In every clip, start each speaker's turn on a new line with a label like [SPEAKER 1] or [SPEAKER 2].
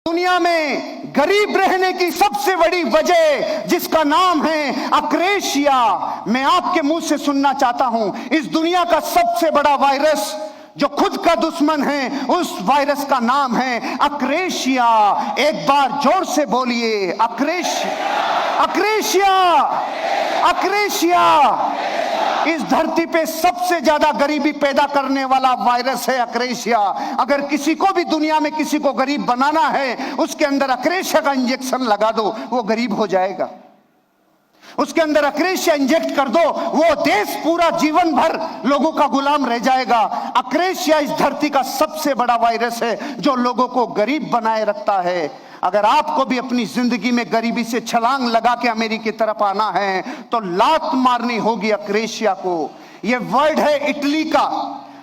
[SPEAKER 1] दुनिया में गरीब रहने की सबसे बड़ी वजह जिसका नाम है अक्रेशिया, मैं आपके मुंह से सुनना चाहता हूं। इस दुनिया का सबसे बड़ा वायरस जो खुद का दुश्मन है, उस वायरस का नाम है अक्रेशिया। एक बार जोर से बोलिए, अक्रेशिया, अक्रेशिया, अक्रेशिया। इस धरती पे सबसे ज्यादा गरीबी पैदा करने वाला वायरस है अक्रेशिया। अगर किसी को भी दुनिया में किसी को गरीब बनाना है, उसके अंदर अक्रेशिया का इंजेक्शन लगा दो, वो गरीब हो जाएगा। उसके अंदर अक्रेशिया इंजेक्ट कर दो, वो देश पूरा जीवन भर लोगों का गुलाम रह जाएगा। अक्रेशिया इस धरती का सबसे बड़ा वायरस है जो लोगों को गरीब बनाए रखता है। अगर आपको भी अपनी जिंदगी में गरीबी से छलांग लगा के अमेरिका की तरफ आना है तो लात मारनी होगी अक्रेशिया को। यह वर्ड है इटली का,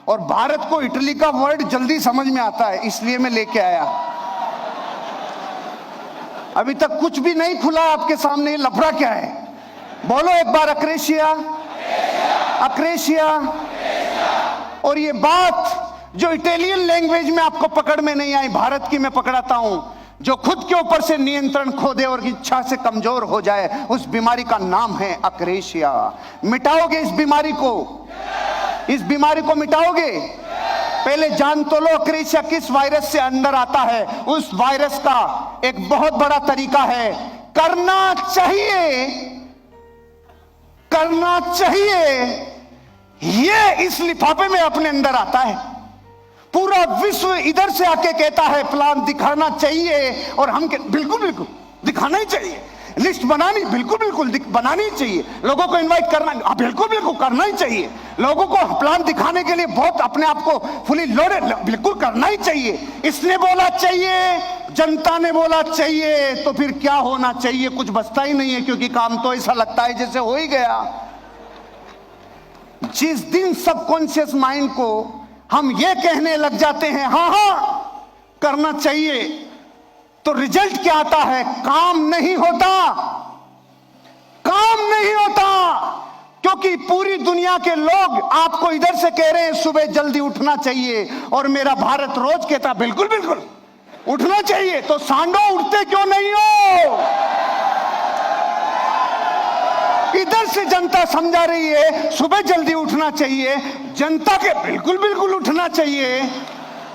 [SPEAKER 1] और भारत को इटली का वर्ड जल्दी समझ में आता है, इसलिए मैं लेके आया। अभी तक कुछ भी नहीं खुला आपके सामने, लफड़ा क्या है? बोलो एक बार, अक्रेशिया, अक्रेशिया। और ये बात जो इटालियन लैंग्वेज में आपको पकड़ में नहीं आई, भारत की मैं पकड़ाता हूं। जो खुद के ऊपर से नियंत्रण खो दे और इच्छा से कमजोर हो जाए, उस बीमारी का नाम है अक्रेशिया। मिटाओगे इस बीमारी को? इस बीमारी को मिटाओगे? पहले जान तो लो अक्रेशिया किस वायरस से अंदर आता है। उस वायरस का एक बहुत बड़ा तरीका है, करना चाहिए, करना चाहिए। ये इस लिफाफे में अपने अंदर आता है। पूरा विश्व इधर से आके कहता है प्लान दिखाना चाहिए, और हम बिल्कुल बिल्कुल दिखाना ही चाहिए। लिस्ट बनानी बिल्कुल बिल्कुल बनानी चाहिए। लोगों को इनवाइट करना बिल्कुल बिल्कुल करना ही चाहिए। लोगों को प्लान दिखाने के लिए बहुत अपने आप को फुली लोडेड बिल्कुल करना ही चाहिए। इसने बोला चाहिए, जनता ने बोला चाहिए, तो फिर क्या होना चाहिए? कुछ बचता ही नहीं है, क्योंकि काम तो ऐसा लगता है जैसे हो ही गया। जिस दिन सबकॉन्शियस माइंड को हम ये कहने लग जाते हैं हाँ हाँ करना चाहिए, तो रिजल्ट क्या आता है? काम नहीं होता, काम नहीं होता। क्योंकि पूरी दुनिया के लोग आपको इधर से कह रहे हैं सुबह जल्दी उठना चाहिए, और मेरा भारत रोज कहता बिल्कुल बिल्कुल उठना चाहिए। तो सांडो उठते क्यों नहीं हो? इधर से जनता समझा रही है सुबह जल्दी उठना चाहिए, जनता के बिल्कुल बिल्कुल उठना चाहिए,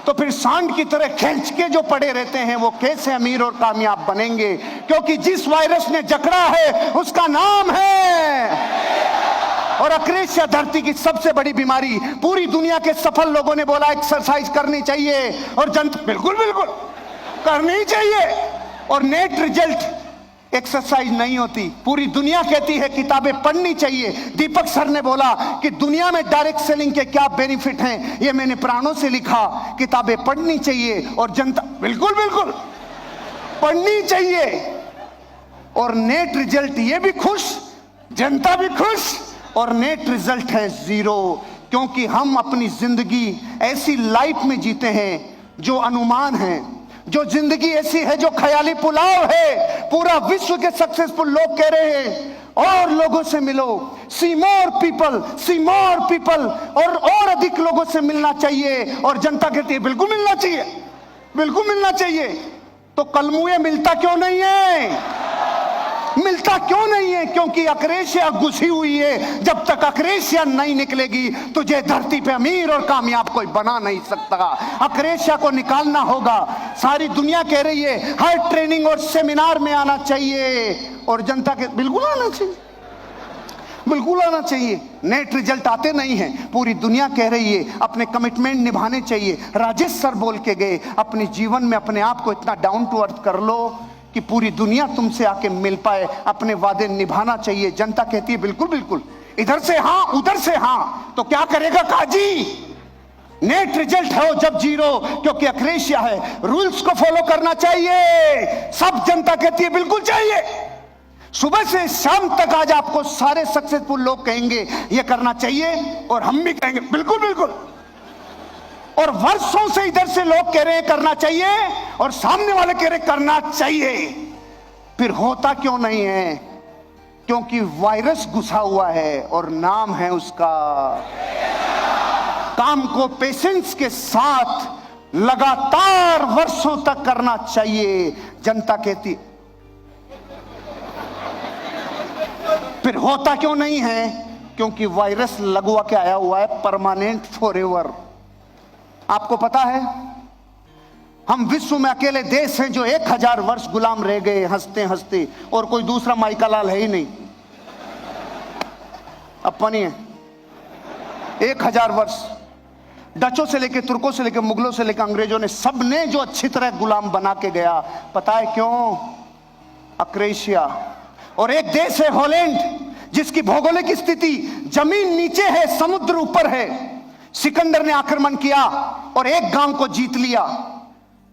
[SPEAKER 1] तो फिर सांड की तरह खींच के जो पड़े रहते हैं वो कैसे अमीर और कामयाब बनेंगे? क्योंकि जिस वायरस ने जकड़ा है उसका नाम है, और अक्रेशिया धरती की सबसे बड़ी बीमारी। पूरी दुनिया के सफल लोगों ने बोला एक्सरसाइज करनी चाहिए, और जनता बिल्कुल बिल्कुल करनी चाहिए, और नेट रिजल्ट एक्सरसाइज नहीं होती। पूरी दुनिया कहती है किताबें पढ़नी चाहिए। दीपक सर ने बोला कि दुनिया में डायरेक्ट सेलिंग के क्या बेनिफिट हैं, ये मैंने प्राणों से लिखा, किताबें पढ़नी चाहिए, और जनता बिल्कुल बिल्कुल पढ़नी चाहिए। और नेट रिजल्ट, ये भी खुश, जनता भी खुश, और नेट रिजल्ट है जीरो। क्योंकि हम अपनी जिंदगी ऐसी लाइफ में जीते हैं जो अनुमान है, जो जिंदगी ऐसी है जो ख्याली पुलाव है। पूरा विश्व के सक्सेसफुल लोग कह रहे हैं और लोगों से मिलो, सी मोर पीपल, सी मोर पीपल, और अधिक लोगों से मिलना चाहिए। और जनता कहती है बिल्कुल मिलना चाहिए, बिल्कुल मिलना चाहिए। तो कलमुए मिलता क्यों नहीं है? मिलता क्यों नहीं है? क्योंकि अक्रेशिया घुसी हुई है। जब तक अक्रेशिया नहीं निकलेगी तुझे धरती पे अमीर और कामयाब कोई बना नहीं सकता। अक्रेशिया को निकालना होगा। सारी दुनिया कह रही है हर ट्रेनिंग और सेमिनार में आना चाहिए, और जनता के बिल्कुल आना चाहिए, बिल्कुल आना चाहिए। नेट रिजल्ट आते नहीं हैं। पूरी दुनिया कह रही है अपने कमिटमेंट निभाने चाहिए। राजेश सर बोल के गए अपने जीवन में अपने आप को इतना डाउन टू अर्थ कर लो कि पूरी दुनिया तुमसे आके मिल पाए। अपने वादे निभाना चाहिए। जनता कहती है बिल्कुल बिल्कुल, इधर से हाँ उधर से हाँ, तो क्या करेगा काजी? नेट रिजल्ट हो जब जीरो, क्योंकि अक्रेशिया है। रूल्स को फॉलो करना चाहिए, सब जनता कहती है बिल्कुल चाहिए। सुबह से शाम तक आज आपको सारे सक्सेसफुल लोग कहेंगे ये करना चाहिए, और हम भी कहेंगे बिल्कुल बिल्कुल। और वर्षों से इधर से लोग कह रहे हैं करना चाहिए, और सामने वाले कह रहे करना चाहिए। फिर होता क्यों नहीं है? क्योंकि वायरस घुसा हुआ है, और नाम है उसका। काम को पेशेंस के साथ लगातार वर्षों तक करना चाहिए। जनता कहती, फिर होता क्यों नहीं है? क्योंकि वायरस लगवा के आया हुआ है, परमानेंट, फॉरएवर। आपको पता है, हम विश्व में अकेले देश हैं जो 1000 वर्ष गुलाम रह गए हंसते हंसते, और कोई दूसरा माइका लाल है ही नहीं, अपनी है। 1000 वर्ष डचों से लेके, तुर्कों से लेके, मुगलों से लेके अंग्रेजों ने, सबने जो अच्छी तरह गुलाम बना के गया। पता है क्यों? अक्रेशिया। और एक देश है हॉलैंड, जिसकी भौगोलिक स्थिति, जमीन नीचे है, समुद्र ऊपर है। सिकंदर ने आक्रमण किया और एक गांव को जीत लिया,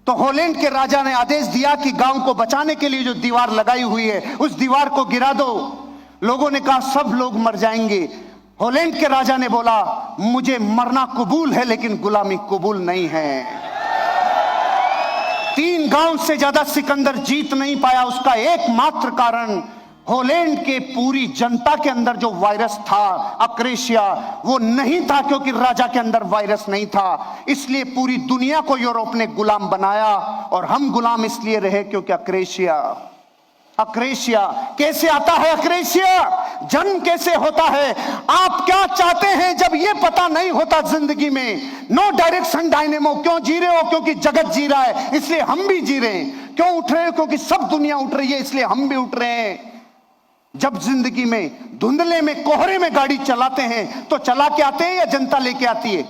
[SPEAKER 1] तो हॉलैंड के राजा ने आदेश दिया कि गांव को बचाने के लिए जो दीवार लगाई हुई है उस दीवार को गिरा दो। लोगों ने कहा सब लोग मर जाएंगे। हॉलैंड के राजा ने बोला मुझे मरना कबूल है लेकिन गुलामी कबूल नहीं है। 3 गांव से ज्यादा सिकंदर जीत नहीं पाया। उसका एकमात्र कारण हॉलैंड के पूरी जनता के अंदर जो वायरस था, अक्रेशिया, वो नहीं था, क्योंकि राजा के अंदर वायरस नहीं था। इसलिए पूरी दुनिया को यूरोप ने गुलाम बनाया, और हम गुलाम इसलिए रहे क्योंकि अक्रेशिया। अक्रेशिया कैसे आता है? अक्रेशिया जन्म कैसे होता है? आप क्या चाहते हैं जब ये पता नहीं होता जिंदगी में? No direction dynamo. क्यों जी रहे हो? क्योंकि जगत जी रहा है इसलिए हम भी जी रहे हैं। क्यों उठ रहे हो? क्योंकि सब दुनिया उठ रही है इसलिए हम भी उठ रहे हैं। जब जिंदगी में धुंधले में, कोहरे में गाड़ी चलाते हैं तो चला के आते हैं या जनता लेके आती है?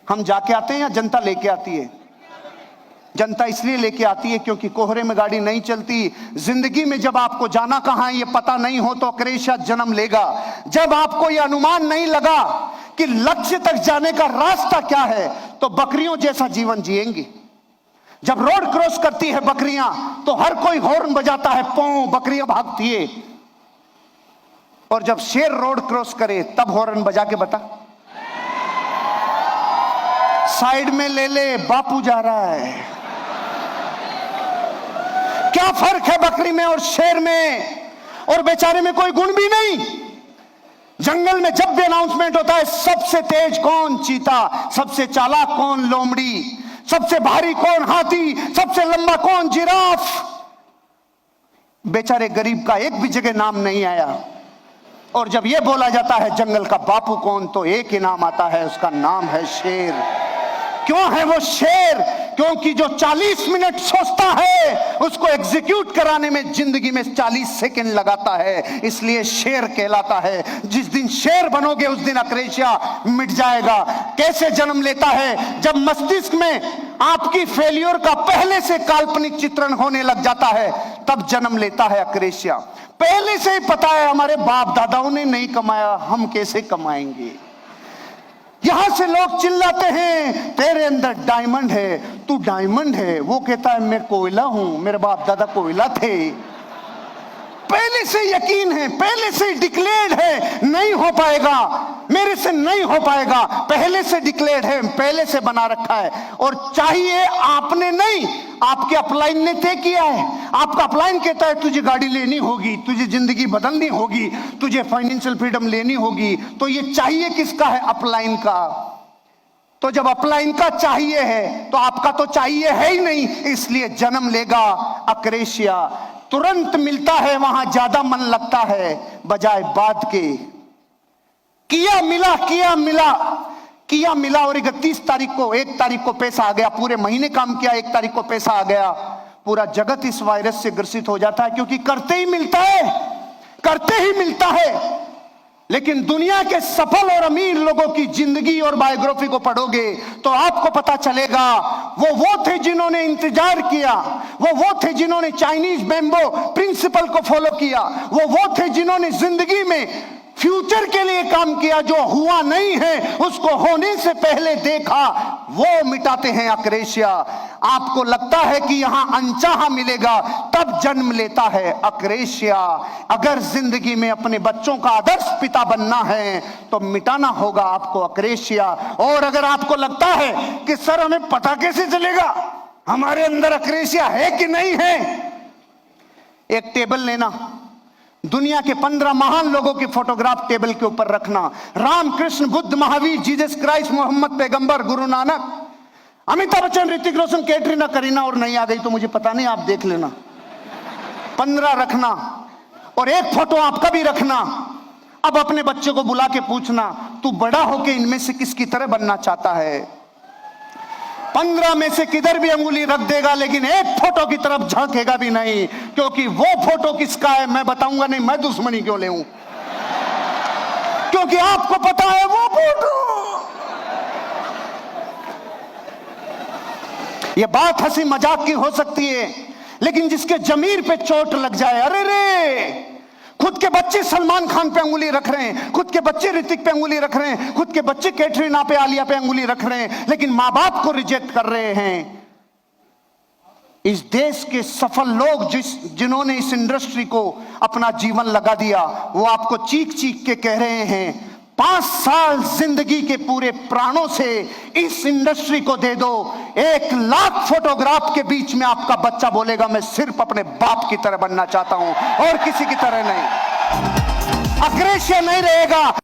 [SPEAKER 1] हम जाके आते हैं या जनता लेके आती है? जनता इसलिए लेके आती है क्योंकि कोहरे में गाड़ी नहीं चलती। जिंदगी में जब आपको जाना कहां है ये पता नहीं हो तो अक्रेशिया जन्म लेगा। जब आपको ये अनुमान नहीं लगा कि लक्ष्य तक जाने का रास्ता क्या है तो बकरियों जैसा जीवन जिएंगे। जब रोड क्रॉस करती है बकरियां तो हर कोई हॉर्न बजाता है, पौ, बकरियां भागती है। और जब शेर रोड क्रॉस करे तब हॉर्न बजा के बता, साइड में ले ले, बापू जा रहा है। क्या फर्क है बकरी में और शेर में? और बेचारे में कोई गुण भी नहीं। जंगल में जब भी अनाउंसमेंट होता है, सबसे तेज कौन? चीता। सबसे चालाक कौन? लोमड़ी। सबसे भारी कौन? हाथी। सबसे लंबा कौन? जिराफ। बेचारे गरीब का एक भी जगह नाम नहीं आया। और जब यह बोला जाता है जंगल का बापू कौन, तो एक ही नाम आता है, उसका नाम है शेर। क्यों है वो शेर? क्योंकि जो 40 मिनट सोचता है उसको एग्जीक्यूट कराने में जिंदगी में 40 सेकंड लगाता है, इसलिए शेर कहलाता है। जिस दिन शेर बनोगे उस दिन अक्रेशिया मिट जाएगा। कैसे जन्म लेता है? जब मस्तिष्क में आपकी फेल्योर का पहले से काल्पनिक चित्रण होने लग जाता है तब जन्म लेता है अक्रेशिया। पहले से ही पता है हमारे बाप दादाओं ने नहीं कमाया, हम कैसे कमाएंगे? यहां से लोग चिल्लाते हैं तेरे अंदर डायमंड है, तू डायमंड है। वो कहता है मैं कोयला हूं, मेरे बाप दादा कोयला थे। पहले से यकीन है, पहले से डिक्लेयर्ड है, नहीं हो पाएगा, मेरे से नहीं हो पाएगा। पहले से डिक्लेयर्ड है, पहले से बना रखा है। और चाहिए आपने नहीं, आपके अपलाइन ने तय किया है। आपका अपलाइन कहता है तुझे गाड़ी लेनी होगी, तुझे जिंदगी बदलनी होगी, तुझे फाइनेंशियल फ्रीडम लेनी होगी, तो ये चाहिए किसका है? अपलाइन का। तो जब अपलाइन का चाहिए है तो आपका तो चाहिए है ही नहीं, इसलिए जन्म लेगा अक्रेशिया। तुरंत मिलता है, वहां ज्यादा मन लगता है बजाय बाद के। किया मिला, किया मिला, किया मिला। और 31 तारीख को, 1 तारीख को पैसा आ गया। पूरे महीने काम किया, 1 तारीख को पैसा आ गया। पूरा जगत इस वायरस से ग्रसित हो जाता है, क्योंकि करते ही मिलता है, करते ही मिलता है। लेकिन दुनिया के सफल और अमीर लोगों की जिंदगी और बायोग्राफी को पढ़ोगे तो आपको पता चलेगा वो थे जिन्होंने इंतजार किया, वो थे जिन्होंने चाइनीज बैम्बो प्रिंसिपल को फॉलो किया, वो थे जिन्होंने जिंदगी में फ्यूचर के लिए काम किया। जो हुआ नहीं है उसको होने से पहले देखा, वो मिटाते हैं अक्रेशिया। आपको लगता है कि यहां अनचाहा मिलेगा, तब जन्म लेता है अक्रेशिया। अगर जिंदगी में अपने बच्चों का आदर्श पिता बनना है तो मिटाना होगा आपको अक्रेशिया। और अगर आपको लगता है कि सर हमें पता कैसे चलेगा हमारे अंदर अक्रेशिया है कि नहीं है, एक टेबल लेना, दुनिया के 15 महान लोगों की फोटोग्राफ टेबल के ऊपर रखना। राम, कृष्ण, बुद्ध, महावीर, जीसस क्राइस्ट, मोहम्मद पैगंबर, गुरु नानक, अमिताभ बच्चन, ऋतिक रोशन, कैटरीना, करीना, और नहीं आ गई तो मुझे पता नहीं, आप देख लेना। 15 रखना और एक फोटो आपका भी रखना। अब अपने बच्चे को बुला के पूछना, तू बड़ा होके इनमें से किसकी तरह बनना चाहता है? 15 में से किधर भी अंगुली रख देगा, लेकिन एक फोटो की तरफ झांकेगा भी नहीं, क्योंकि वो फोटो किसका है मैं बताऊंगा नहीं। मैं दुश्मनी क्यों लेऊं, क्योंकि आपको पता है वो फोटो। ये बात हंसी मजाक की हो सकती है, लेकिन जिसके जमीर पे चोट लग जाए, अरे रे, खुद के बच्चे सलमान खान पे अंगुली रख रहे हैं, खुद के बच्चे ऋतिक पे अंगुली रख रहे हैं, खुद के बच्चे कैटरीना पे, आलिया पे अंगुली रख रहे हैं, लेकिन मां बाप को रिजेक्ट कर रहे हैं। इस देश के सफल लोग जिन्होंने इस इंडस्ट्री को अपना जीवन लगा दिया, वो आपको चीख चीख के कह रहे हैं 5 साल जिंदगी के पूरे प्राणों से इस इंडस्ट्री को दे दो। 1 लाख फोटोग्राफ के बीच में आपका बच्चा बोलेगा मैं सिर्फ अपने बाप की तरह बनना चाहता हूं और किसी की तरह नहीं। अग्रेशन नहीं रहेगा।